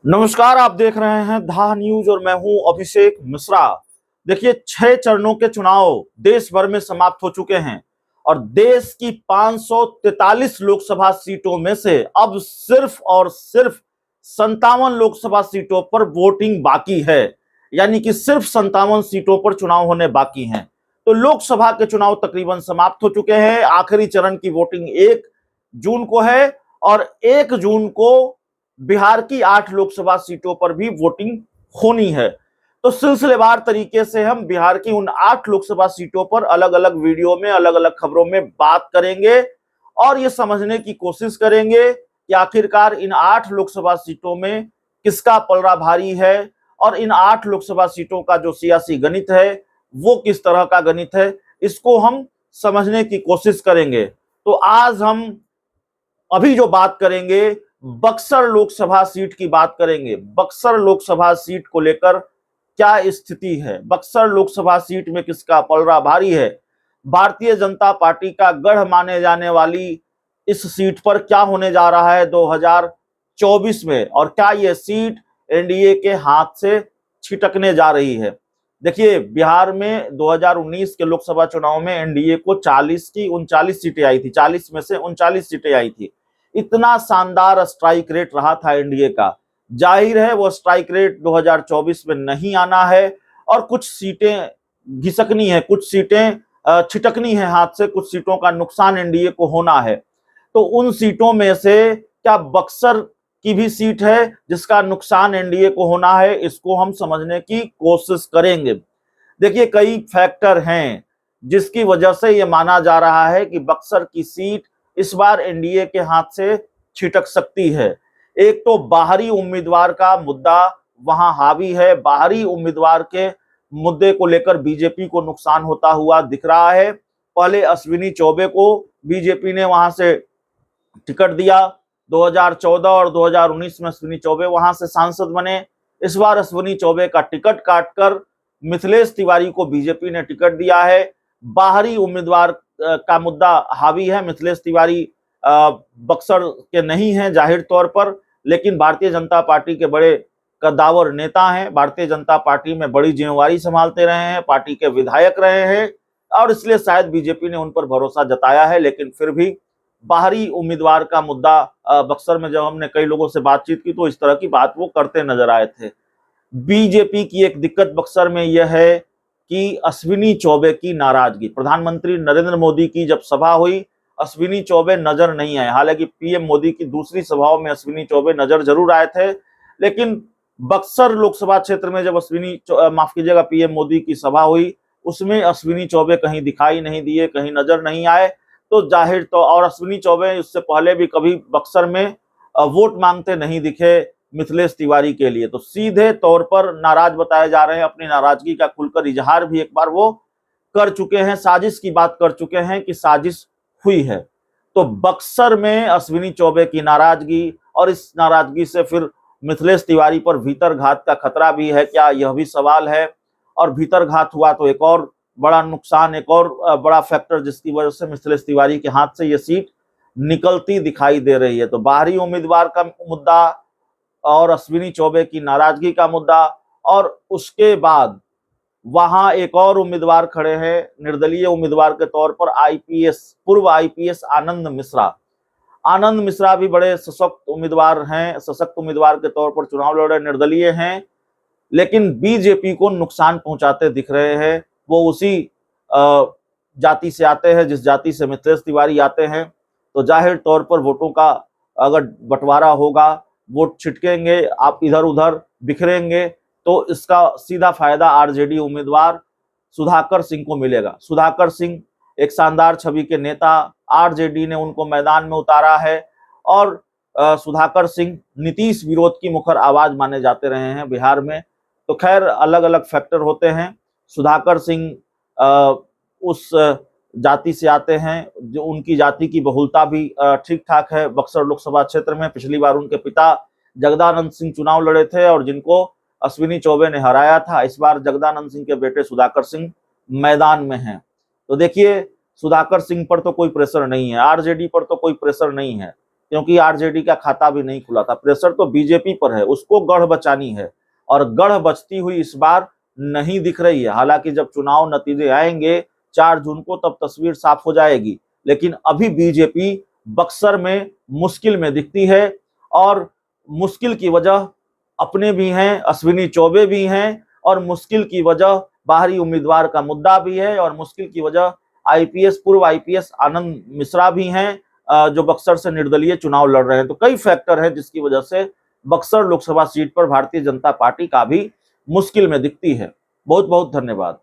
नमस्कार, आप देख रहे हैं धा न्यूज और मैं हूं अभिषेक मिश्रा। देखिए, 6 चरणों के चुनाव देश भर में समाप्त हो चुके हैं और देश की 543 लोकसभा सीटों में से अब सिर्फ और सिर्फ 57 लोकसभा सीटों पर वोटिंग बाकी है। यानी कि सिर्फ 57 सीटों पर चुनाव होने बाकी हैं। तो लोकसभा के चुनाव तकरीबन समाप्त हो चुके हैं। आखिरी चरण की वोटिंग 1 जून को है और 1 जून को बिहार की 8 लोकसभा सीटों पर भी वोटिंग होनी है। तो सिलसिलेवार तरीके से हम बिहार की उन 8 लोकसभा सीटों पर अलग अलग वीडियो में, अलग अलग खबरों में बात करेंगे और ये समझने की कोशिश करेंगे कि आखिरकार इन 8 लोकसभा सीटों में किसका पलड़ा भारी है और इन 8 लोकसभा सीटों का जो सियासी गणित है वो किस तरह का गणित है, इसको हम समझने की कोशिश करेंगे। तो आज हम अभी जो बात करेंगे, बक्सर लोकसभा सीट की बात करेंगे। बक्सर लोकसभा सीट को लेकर क्या स्थिति है, बक्सर लोकसभा सीट में किसका पलड़ा भारी है, भारतीय जनता पार्टी का गढ़ माने जाने वाली इस सीट पर क्या होने जा रहा है 2024 में और क्या यह सीट एनडीए के हाथ से छिटकने जा रही है। देखिए, बिहार में 2019 के लोकसभा चुनाव में एनडीए को 40 की 39 सीटें आई थी, 40 में से 39 सीटें आई थी। इतना शानदार स्ट्राइक रेट रहा था एनडीए का। जाहिर है वो स्ट्राइक रेट 2024 में नहीं आना है और कुछ सीटें घिसकनी है, कुछ सीटें छिटकनी है हाथ से, कुछ सीटों का नुकसान एनडीए को होना है। तो उन सीटों में से क्या बक्सर की भी सीट है जिसका नुकसान एनडीए को होना है, इसको हम समझने की कोशिश करेंगे। देखिए, कई फैक्टर हैं जिसकी वजह से यह माना जा रहा है कि बक्सर की सीट इस बार एनडीए के हाथ से छिटक सकती है। एक तो बाहरी उम्मीदवार का मुद्दा वहां हावी है। बाहरी उम्मीदवार के मुद्दे को लेकर बीजेपी को नुकसान होता हुआ दिख रहा है। पहले अश्विनी चौबे को बीजेपी ने वहां से टिकट दिया, 2014 और 2019 में अश्विनी चौबे वहां से सांसद बने। इस बार अश्विनी चौबे का टिकट काटकर मिथिलेश तिवारी को बीजेपी ने टिकट दिया है। बाहरी उम्मीदवार का मुद्दा हावी है। मिथिलेश तिवारी बक्सर के नहीं हैं जाहिर तौर पर, लेकिन भारतीय जनता पार्टी के बड़े कद्दावर नेता हैं। भारतीय जनता पार्टी में बड़ी जिम्मेवारी संभालते रहे हैं, पार्टी के विधायक रहे हैं और इसलिए शायद बीजेपी ने उन पर भरोसा जताया है। लेकिन फिर भी बाहरी उम्मीदवार का मुद्दा बक्सर में जब हमने कई लोगों से बातचीत की तो इस तरह की बात वो करते नजर आए थे। बीजेपी की एक दिक्कत बक्सर में यह है कि अश्विनी चौबे की नाराजगी, प्रधानमंत्री नरेंद्र मोदी की जब सभा हुई अश्विनी चौबे नजर नहीं आए। हालांकि पीएम मोदी की दूसरी सभाओं में अश्विनी चौबे नजर जरूर आए थे, लेकिन बक्सर लोकसभा क्षेत्र में जब माफ कीजिएगा, पीएम मोदी की सभा हुई उसमें अश्विनी चौबे कहीं दिखाई नहीं दिए, कहीं नजर नहीं आए। तो जाहिर तो और अश्विनी चौबे इससे पहले भी कभी बक्सर में वोट मांगते नहीं दिखे मिथिलेश तिवारी के लिए। तो सीधे तौर पर नाराज बताए जा रहे हैं। अपनी नाराजगी का खुलकर इजहार भी एक बार वो कर चुके हैं, साजिश की बात कर चुके हैं कि साजिश हुई है। तो बक्सर में अश्विनी चौबे की नाराजगी और इस नाराजगी से फिर मिथिलेश तिवारी पर भीतरघात का खतरा भी है क्या, यह भी सवाल है। और भीतरघात हुआ तो एक और बड़ा नुकसान, एक और बड़ा फैक्टर जिसकी वजह से मिथिलेश तिवारी के हाथ से यह सीट निकलती दिखाई दे रही है। तो बाहरी उम्मीदवार का मुद्दा और अश्विनी चौबे की नाराजगी का मुद्दा, और उसके बाद वहां एक और उम्मीदवार खड़े हैं निर्दलीय उम्मीदवार के तौर पर, पूर्व आईपीएस आनंद मिश्रा। आनंद मिश्रा भी बड़े सशक्त उम्मीदवार हैं, सशक्त उम्मीदवार के तौर पर चुनाव लड़ रहे, निर्दलीय हैं, लेकिन बीजेपी को नुकसान पहुंचाते दिख रहे हैं। वो उसी जाति से आते हैं जिस जाति से मिथिलेश तिवारी आते हैं। तो जाहिर तौर पर वोटों का अगर बंटवारा होगा, वोट छिटकेंगे, आप इधर उधर बिखरेंगे, तो इसका सीधा फायदा आरजेडी उम्मीदवार सुधाकर सिंह को मिलेगा। सुधाकर सिंह एक शानदार छवि के नेता, आरजेडी ने उनको मैदान में उतारा है और सुधाकर सिंह नीतीश विरोध की मुखर आवाज माने जाते रहे हैं बिहार में। तो खैर, अलग अलग फैक्टर होते हैं। सुधाकर सिंह उस जाति से आते हैं जो उनकी जाति की बहुलता भी ठीक ठाक है बक्सर लोकसभा क्षेत्र में। पिछली बार उनके पिता जगदानंद सिंह चुनाव लड़े थे और जिनको अश्विनी चौबे ने हराया था। इस बार जगदानंद सिंह के बेटे सुधाकर सिंह मैदान में हैं। तो देखिए, सुधाकर सिंह पर तो कोई प्रेशर नहीं है, आरजेडी पर तो कोई प्रेशर नहीं है। क्योंकि आरजेडी का खाता भी नहीं खुला था। प्रेशर तो बीजेपी पर है, उसको गढ़ बचानी है और गढ़ बचती हुई इस बार नहीं दिख रही है। हालांकि जब चुनाव नतीजे आएंगे 4 जून को, तब तस्वीर साफ हो जाएगी, लेकिन अभी बीजेपी बक्सर में मुश्किल में दिखती है। और मुश्किल की वजह अपने भी हैं, अश्विनी चौबे भी हैं, और मुश्किल की वजह बाहरी उम्मीदवार का मुद्दा भी है, और मुश्किल की वजह पूर्व आईपीएस आनंद मिश्रा भी हैं जो बक्सर से निर्दलीय चुनाव लड़ रहे हैं। तो कई फैक्टर है जिसकी वजह से बक्सर लोकसभा सीट पर भारतीय जनता पार्टी का भी मुश्किल में दिखती है। बहुत बहुत धन्यवाद।